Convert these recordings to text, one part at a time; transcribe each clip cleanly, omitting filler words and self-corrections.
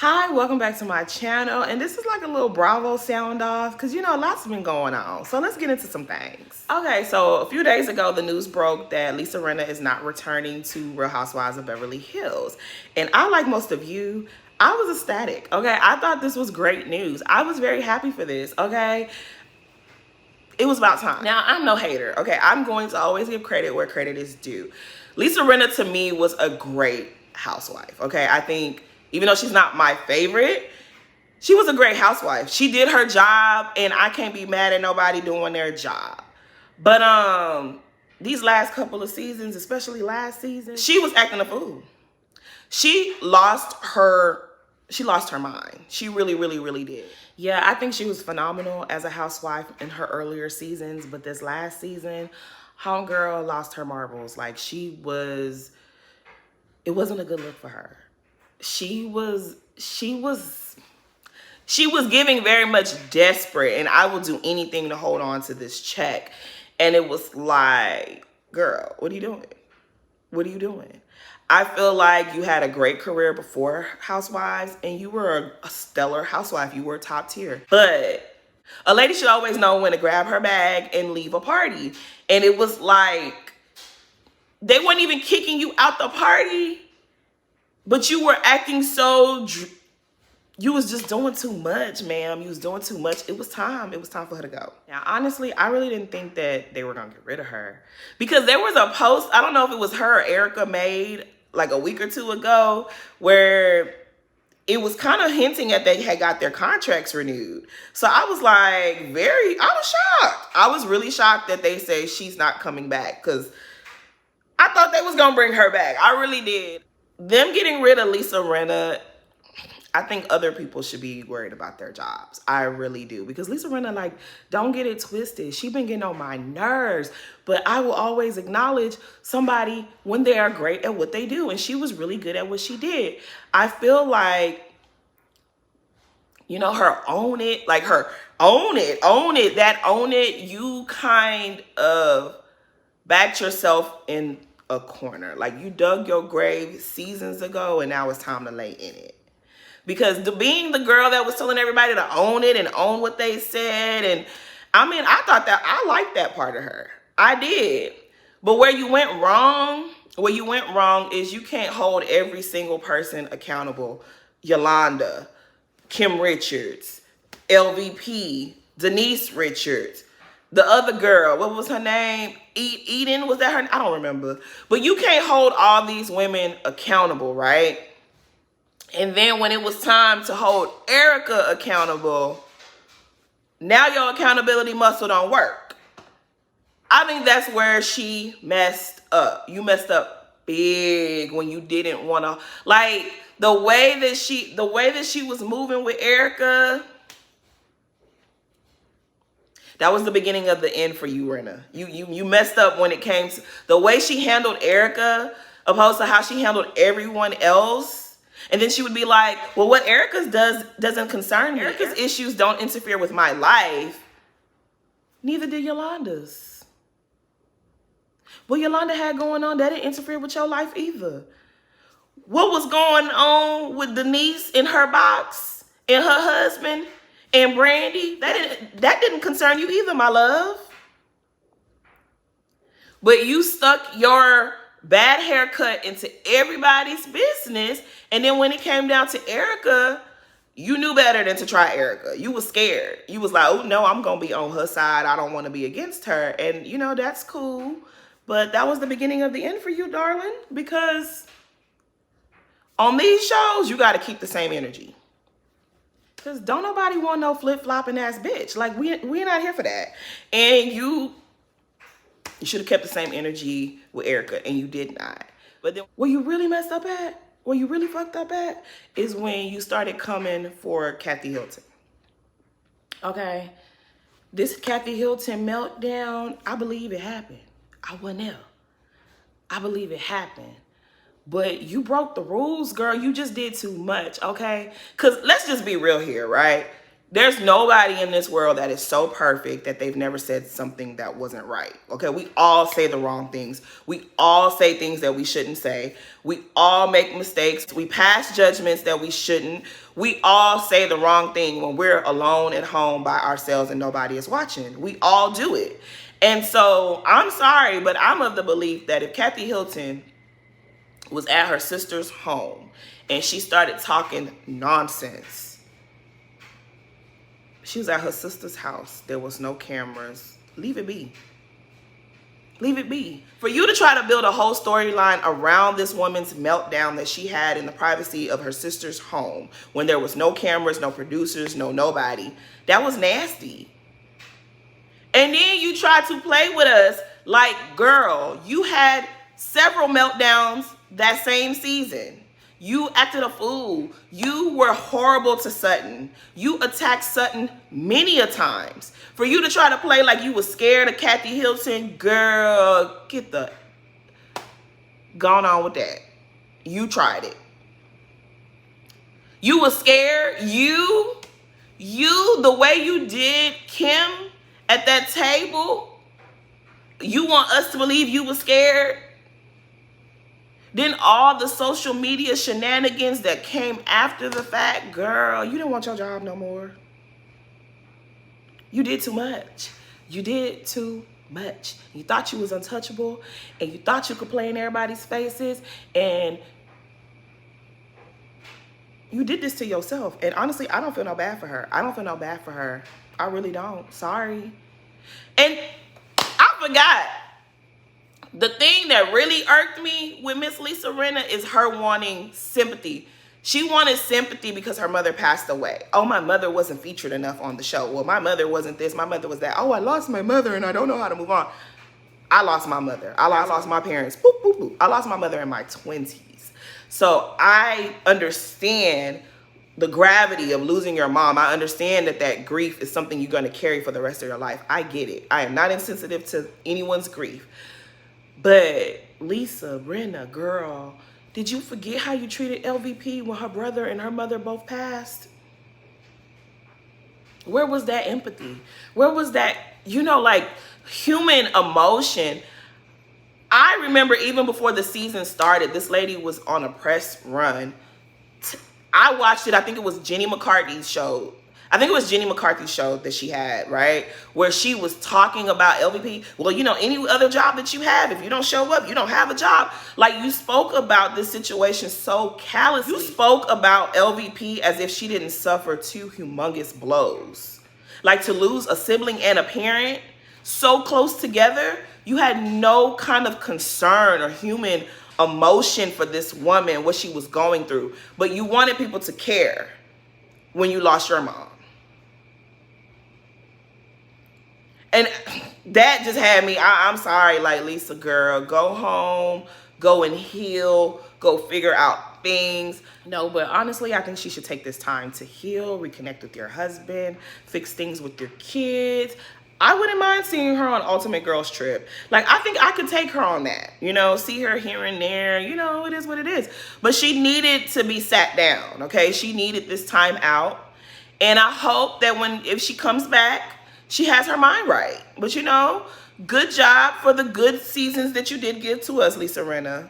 Hi, welcome back to my channel, and this is like a little Bravo sound off because you know lots has been going on, so let's get into some things. Okay, so a few days ago the news broke that Lisa Rinna is not returning to Real Housewives of Beverly Hills, and I, like most of you, I was ecstatic. Okay, I thought this was great news. I was very happy for this. Okay, it was about time. Now, I'm no hater. Okay, I'm going to always give credit where credit is due. Lisa Rinna to me was a great housewife. Okay, I think even though she's not my favorite, she was a great housewife. She did her job, and I can't be mad at nobody doing their job. But these last couple of seasons, especially last season, she was acting a fool. She lost her mind. She really did. Yeah, I think she was phenomenal as a housewife in her earlier seasons, but this last season, homegirl lost her marbles. Like it wasn't a good look for her. She was giving very much desperate, and I will do anything to hold on to this check. And it was like, girl, what are you doing? What are you doing? I feel like you had a great career before Housewives, and you were a stellar housewife. You were top tier. But a lady should always know when to grab her bag and leave a party. And it was like, they weren't even kicking you out the party, but you were acting so, you was just doing too much, ma'am. You was doing too much. It was time. It was time for her to go. Now, honestly, I really didn't think that they were going to get rid of her. Because there was a post, I don't know if it was her or Erica made like a week or two ago, where it was kind of hinting at they had got their contracts renewed. So I was like, I was shocked. I was really shocked that they say she's not coming back, because I thought they was going to bring her back. I really did. Them getting rid of Lisa Rinna, I think other people should be worried about their jobs. I really do. Because Lisa Rinna, like, don't get it twisted. She been getting on my nerves. But I will always acknowledge somebody when they are great at what they do. And she was really good at what she did. I feel like, you know, her own it, you kind of backed yourself in a corner. Like, you dug your grave seasons ago, and now it's time to lay in it. Because being the girl that was telling everybody to own it and own what they said, and I mean, I liked that part of her. I did. But where you went wrong is you can't hold every single person accountable. Yolanda, Kim Richards, LVP, Denise Richards, the other girl, what was her name? Eden, was that her? I don't remember. But you can't hold all these women accountable, right? And then when it was time to hold Erica accountable, now your accountability muscle don't work. I think that's where she messed up. You messed up big when you didn't want to, like, the way that she was moving with Erica. That was the beginning of the end for you, Rinna. You messed up when it came to the way she handled Erica opposed to how she handled everyone else. And then she would be like, well, what Erica's doesn't concern me. Erica's issues don't interfere with my life. Neither did Yolanda's. What Yolanda had going on, that didn't interfere with your life either. What was going on with Denise in her box and her husband and Brandy, that didn't concern you either, my love. But you stuck your bad haircut into everybody's business, and then when it came down to Erica, you knew better than to try Erica. You was scared. You was like, oh no, I'm gonna be on her side. I don't want to be against her. And you know, that's cool. But that was the beginning of the end for you, darling, because on these shows, you got to keep the same energy. Because don't nobody want no flip-flopping ass bitch. Like, we're not here for that. And you should have kept the same energy with Erica, and you did not. But then where you really messed up at, where you really fucked up at, is when you started coming for Kathy Hilton. Okay? This Kathy Hilton meltdown, I believe it happened. I wasn't there. I believe it happened. But you broke the rules, girl. You just did too much, okay? Because let's just be real here, right? There's nobody in this world that is so perfect that they've never said something that wasn't right. Okay, we all say the wrong things. We all say things that we shouldn't say. We all make mistakes. We pass judgments that we shouldn't. We all say the wrong thing when we're alone at home by ourselves and nobody is watching. We all do it. And so I'm sorry, but I'm of the belief that if Kathy Hilton was at her sister's home and she started talking nonsense, she was at her sister's house. There was no cameras. Leave it be. Leave it be. For you to try to build a whole storyline around this woman's meltdown that she had in the privacy of her sister's home when there was no cameras, no producers, no nobody, that was nasty. And then you try to play with us like, girl, you had several meltdowns that same season. You acted a fool. You were horrible to Sutton. You attacked Sutton many a times. For you to try to play like you were scared of Kathy Hilton, girl, get the gone on with that. You tried it. You were scared. You, the way you did Kim at that table, you want us to believe you were scared? Then all the social media shenanigans that came after the fact, girl, you didn't want your job no more. You did too much. You did too much. You thought you was untouchable, and you thought you could play in everybody's faces, and you did this to yourself. And honestly, I don't feel no bad for her. I don't feel no bad for her. I really don't. Sorry. And I forgot. The thing that really irked me with Miss Lisa Rinna is her wanting sympathy. She wanted sympathy because her mother passed away. Oh, my mother wasn't featured enough on the show. Well, my mother wasn't this, my mother was that. Oh, I lost my mother and I don't know how to move on. I lost my mother. I lost my parents. Boop, boop, boop. I lost my mother in my 20s. So I understand the gravity of losing your mom. I understand that that grief is something you're going to carry for the rest of your life. I get it. I am not insensitive to anyone's grief. But Lisa Rinna, girl, did you forget how you treated LVP when her brother and her mother both passed? Where was that empathy? Where was that, like human emotion? I remember even before the season started, this lady was on a press run. I watched it. I think it was Jenny McCarthy's show. I think it was Jenny McCarthy's show that she had, right? Where she was talking about LVP. Well, any other job that you have, if you don't show up, you don't have a job. Like, you spoke about this situation so callously. You spoke about LVP as if she didn't suffer two humongous blows. Like, to lose a sibling and a parent so close together, you had no kind of concern or human emotion for this woman, what she was going through. But you wanted people to care when you lost your mom. And that just had me, I'm sorry, like, Lisa, girl, go home, go and heal, go figure out things. No, but honestly, I think she should take this time to heal, reconnect with your husband, fix things with your kids. I wouldn't mind seeing her on Ultimate Girls Trip. Like, I think I could take her on that, see her here and there, it is what it is. But she needed to be sat down, okay? She needed this time out. And I hope that if she comes back, she has her mind right. But good job for the good seasons that you did give to us, Lisa Rinna.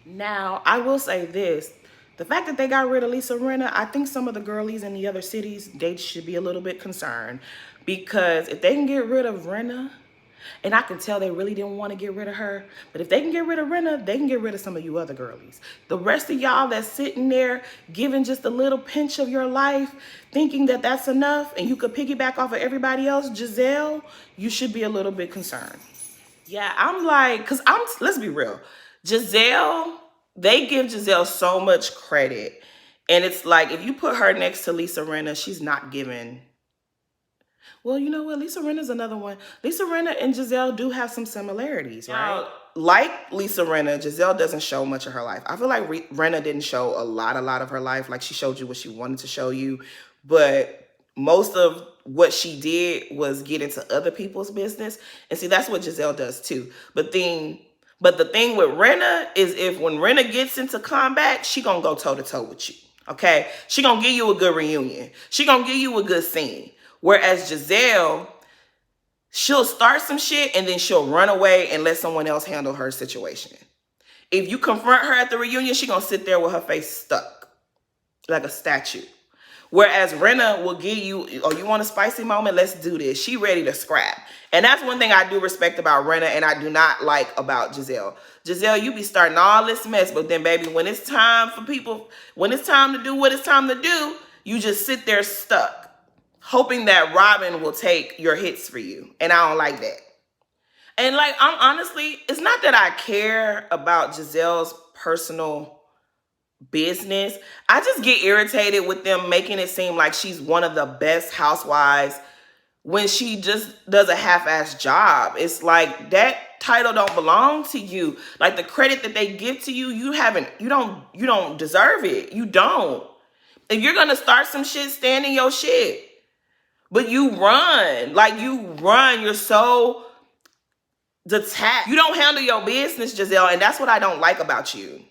Now, I will say this. The fact that they got rid of Lisa Rinna, I think some of the girlies in the other cities, they should be a little bit concerned. Because if they can get rid of Rinna, and I can tell they really didn't want to get rid of her, but if they can get rid of Rinna, they can get rid of some of you other girlies. The rest of y'all that's sitting there giving just a little pinch of your life, thinking that that's enough and you could piggyback off of everybody else, Gizelle, you should be a little bit concerned. Yeah, I'm like, let's be real. Gizelle, they give Gizelle so much credit. And it's like, if you put her next to Lisa Rinna, she's not giving. Well, you know what? Lisa Rinna's another one. Lisa Rinna and Gizelle do have some similarities, right? Like Lisa Rinna, Gizelle doesn't show much of her life. I feel like Rinna didn't show a lot of her life. Like, she showed you what she wanted to show you. But most of what she did was get into other people's business. And see, that's what Gizelle does too. But the thing with Rinna is, when Rinna gets into combat, she gonna go toe-to-toe with you. Okay? She gonna give you a good reunion. She gonna give you a good scene. Whereas Gizelle, she'll start some shit and then she'll run away and let someone else handle her situation. If you confront her at the reunion, she gonna sit there with her face stuck like a statue. Whereas Rinna will give you, oh, you want a spicy moment? Let's do this. She ready to scrap. And that's one thing I do respect about Rinna and I do not like about Gizelle. Gizelle, you be starting all this mess, but then baby, when it's time for people, when it's time to do what it's time to do, you just sit there stuck, hoping that Robin will take your hits for you. And I don't like that. And like, I'm honestly, it's not that I care about Gizelle's personal business. I just get irritated with them making it seem like she's one of the best housewives when she just does a half-assed job. It's like that title don't belong to you. Like the credit that they give to you, you don't deserve it. You don't. If you're gonna start some shit, stand in your shit. But you run. Like you run. You're so detached. You don't handle your business, Gizelle, and that's what I don't like about you.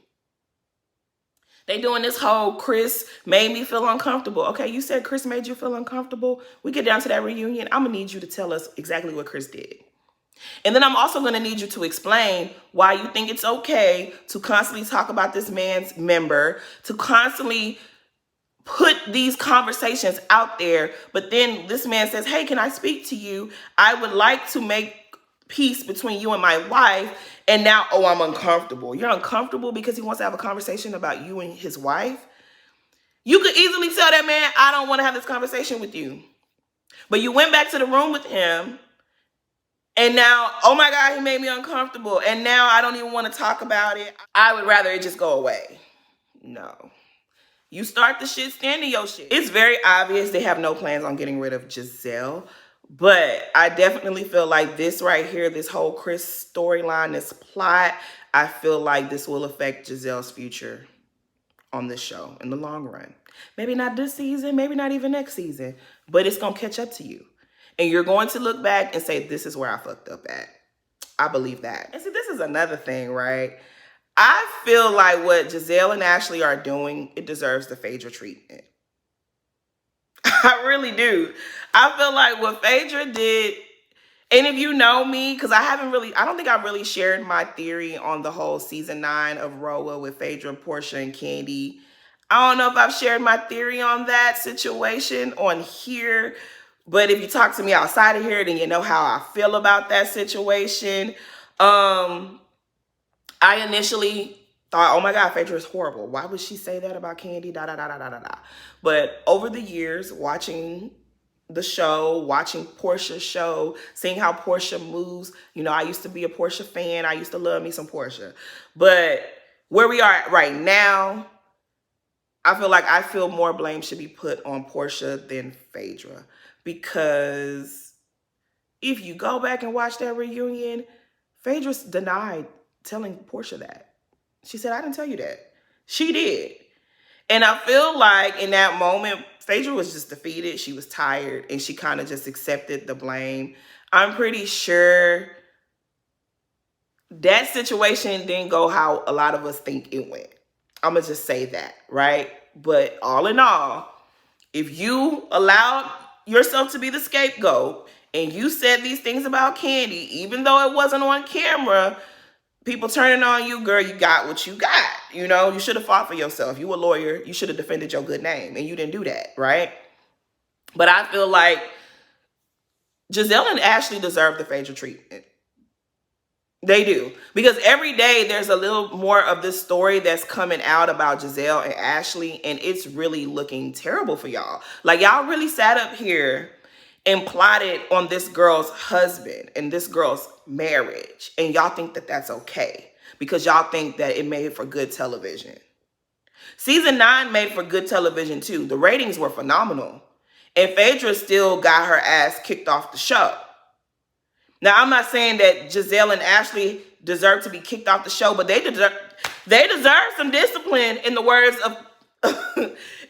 They doing this whole Chris made me feel uncomfortable. Okay, you said Chris made you feel uncomfortable. We get down to that reunion. I'm going to need you to tell us exactly what Chris did. And then I'm also going to need you to explain why you think it's okay to constantly talk about this man's member, to constantly put these conversations out there. But then this man says, hey, can I speak to you? I would like to make peace between you and my wife. And now, oh, I'm uncomfortable. You're uncomfortable because he wants to have a conversation about you and his wife? You could easily tell that man, I don't want to have this conversation with you. But you went back to the room with him. And now, oh my God, he made me uncomfortable. And now I don't even want to talk about it. I would rather it just go away. No. You start the shit, stand in your shit. It's very obvious they have no plans on getting rid of Gizelle. But I definitely feel like this right here, this whole Chris storyline, this plot, I feel like this will affect Gizelle's future on this show in the long run. Maybe not this season, maybe not even next season, but it's going to catch up to you. And you're going to look back and say, this is where I fucked up at. I believe that. And see, this is another thing, right? I feel like what Gizelle and Ashley are doing, it deserves the Phaedra treatment. I really do. I feel like what Phaedra did, and if you know me, because I don't think I really shared my theory on the whole season 9 of Roa with Phaedra, Portia, and Candy. I don't know if I've shared my theory on that situation on here, but if you talk to me outside of here, then you know how I feel about that situation. I initially thought, oh my God, Phaedra is horrible. Why would she say that about Candy? Da, da, da, da, da, da, da. But over the years, watching the show, watching Portia's show, seeing how Portia moves, you know, I used to be a Portia fan. I used to love me some Portia. But where we are at right now, I feel more blame should be put on Portia than Phaedra. Because if you go back and watch that reunion, Phaedra denied telling Portia that. She said, I didn't tell you that. She did. And I feel like in that moment, Phaedra was just defeated. She was tired and she kind of just accepted the blame. I'm pretty sure that situation didn't go how a lot of us think it went. I'm going to just say that, right? But all in all, if you allowed yourself to be the scapegoat and you said these things about Candy, even though it wasn't on camera, people turning on you, girl, you got what you got. You know, you should have fought for yourself. You a lawyer. You should have defended your good name. And you didn't do that, right? But I feel like Gizelle and Ashley deserve the Phaedra treatment. They do. Because every day there's a little more of this story that's coming out about Gizelle and Ashley. And it's really looking terrible for y'all. Like, y'all really sat up here and plotted on this girl's husband and this girl's marriage. And y'all think that that's okay because y'all think that it made for good television. Season 9 made for good television too. The ratings were phenomenal. And Phaedra still got her ass kicked off the show. Now, I'm not saying that Gizelle and Ashley deserve to be kicked off the show, but they deserve some discipline. In the words of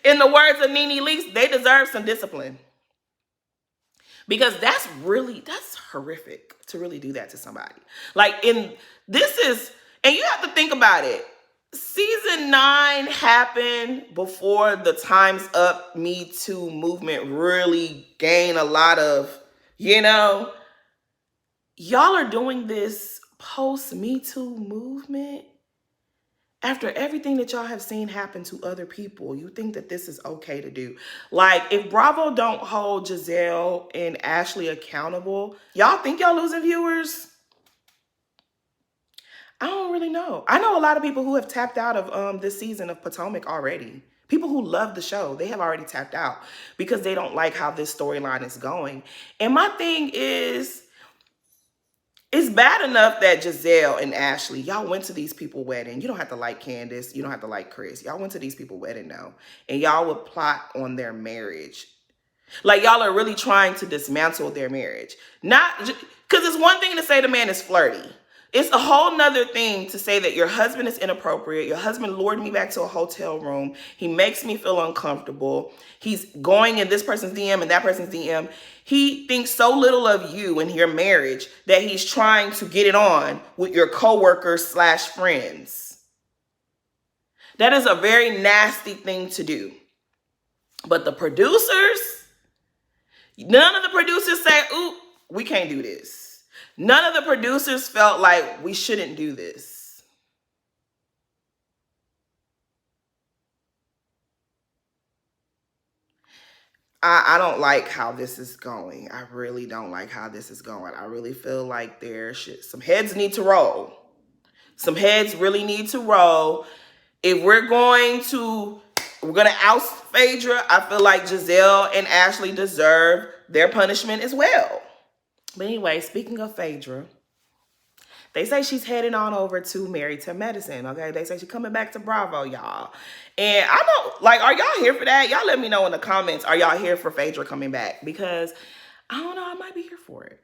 Nene Leakes, they deserve some discipline. Because that's horrific to really do that to somebody. Like, and you have to think about it. Season 9 happened before the Time's Up Me Too movement really gained a lot of, you know, y'all are doing this post Me Too movement. After everything that y'all have seen happen to other people, you think that this is okay to do. Like, if Bravo don't hold Gizelle and Ashley accountable, y'all think y'all losing viewers? I don't really know. I know a lot of people who have tapped out of this season of Potomac already. People who love the show, they have already tapped out because they don't like how this storyline is going. And my thing is, it's bad enough that Gizelle and Ashley, y'all went to these people's wedding. You don't have to like Candace. You don't have to like Chris. Y'all went to these people's wedding now. And y'all would plot on their marriage. Like, y'all are really trying to dismantle their marriage. Not, because it's one thing to say the man is flirty. It's a whole nother thing to say that your husband is inappropriate. Your husband lured me back to a hotel room. He makes me feel uncomfortable. He's going in this person's DM and that person's DM. He thinks so little of you and your marriage that he's trying to get it on with your coworkers / friends. That is a very nasty thing to do. But the producers, none of the producers say, ooh, we can't do this. None of the producers felt like we shouldn't do this. I don't like how this is going. I really don't like how this is going. I really feel like some heads need to roll. Some heads really need to roll. If we're going to oust Phaedra, I feel like Gizelle and Ashley deserve their punishment as well. But anyway, speaking of Phaedra, they say she's heading on over to Married to Medicine, okay? They say she's coming back to Bravo, y'all. And I don't, like, are y'all here for that? Y'all let me know in the comments. Are y'all here for Phaedra coming back? Because, I don't know, I might be here for it.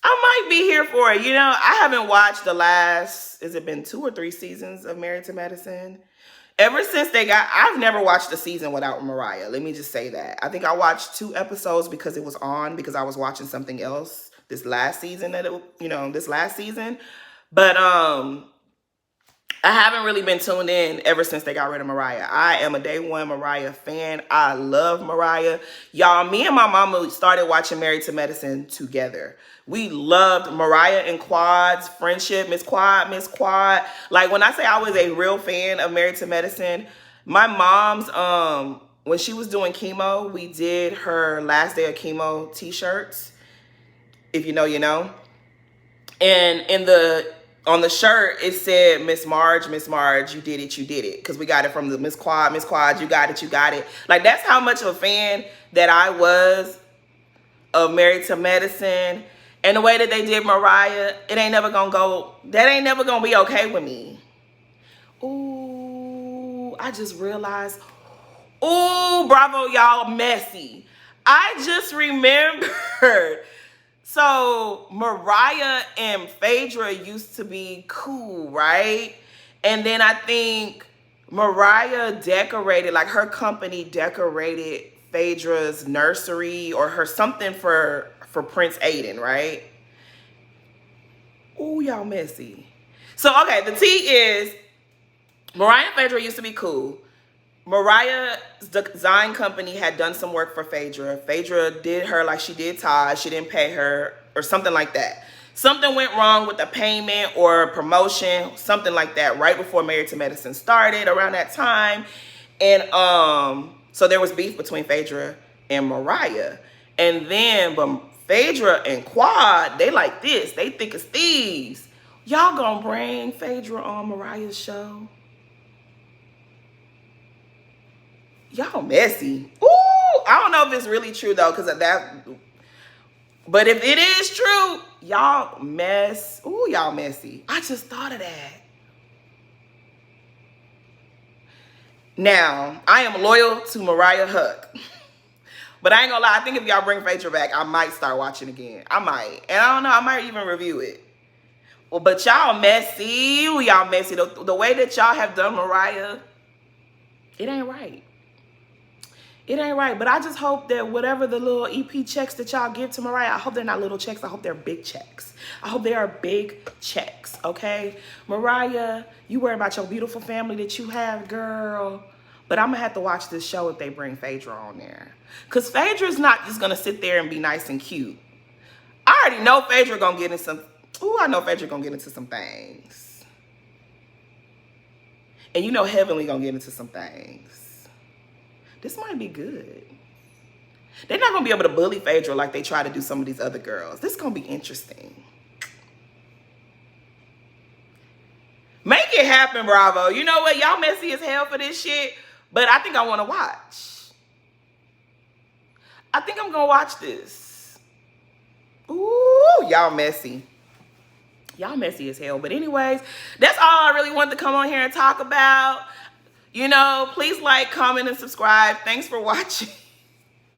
I might be here for it. You know, I haven't watched the last, has it been 2 or 3 seasons of Married to Medicine? Ever since I've never watched a season without Mariah. Let me just say that. I think I watched 2 episodes because it was on, because I was watching something else this last season But I haven't really been tuned in ever since they got rid of Mariah. I am a day one Mariah fan. I love Mariah. Y'all, me and my mama started watching Married to Medicine together. We loved Mariah and Quad's friendship, Miss Quad. Like, when I say I was a real fan of Married to Medicine, my mom's, when she was doing chemo, we did her last day of chemo t-shirts. If you know, you know. And on the shirt, it said, Miss Marge, you did it. Because we got it from the Miss Quad, you got it. Like, that's how much of a fan that I was of Married to Medicine. And the way that they did Mariah, that ain't never gonna be okay with me. Ooh, I just realized, ooh, Bravo, y'all, messy. I just remembered. So Mariah and Phaedra used to be cool, right? And then I think Mariah decorated, like, her company decorated Phaedra's nursery or her something for Prince Aiden, right? Ooh, y'all messy. So, okay, the tea is Mariah and Phaedra used to be cool. Mariah's design company had done some work for Phaedra. Phaedra did her like she did Todd. She didn't pay her or something like that. Something went wrong with the payment or promotion, something like that, right before Married to Medicine started, around that time. And so there was beef between Phaedra and Mariah. And then, but Phaedra and Quad, they like this. They think it's thieves. Y'all gonna bring Phaedra on Mariah's show? Y'all messy. Ooh, I don't know if it's really true though, because of that. But if it is true, y'all y'all messy. I just thought of that. Now, I am loyal to Mariah Huck. But I ain't gonna lie, I think if y'all bring Phaedra back, I might start watching again. I might. And I don't know, I might even review it. Well, but y'all messy. Ooh, y'all messy. The way that y'all have done Mariah, it ain't right. It ain't right. But I just hope that whatever the little EP checks that y'all give to Mariah, I hope they're not little checks. I hope they're big checks. I hope they are big checks, okay? Mariah, you worry about your beautiful family that you have, girl. But I'm going to have to watch this show if they bring Phaedra on there. Because Phaedra's not just going to sit there and be nice and cute. I already know Phaedra going to get into some... Ooh, I know Phaedra going to get into some things. And you know Heavenly going to get into some things. This might be good. They're not going to be able to bully Phaedra like they try to do some of these other girls. This is going to be interesting. Make it happen, Bravo. You know what? Y'all messy as hell for this shit. But I think I want to watch. I think I'm going to watch this. Ooh, y'all messy. Y'all messy as hell. But anyways, that's all I really wanted to come on here and talk about. You know, please like, comment, and subscribe. Thanks for watching.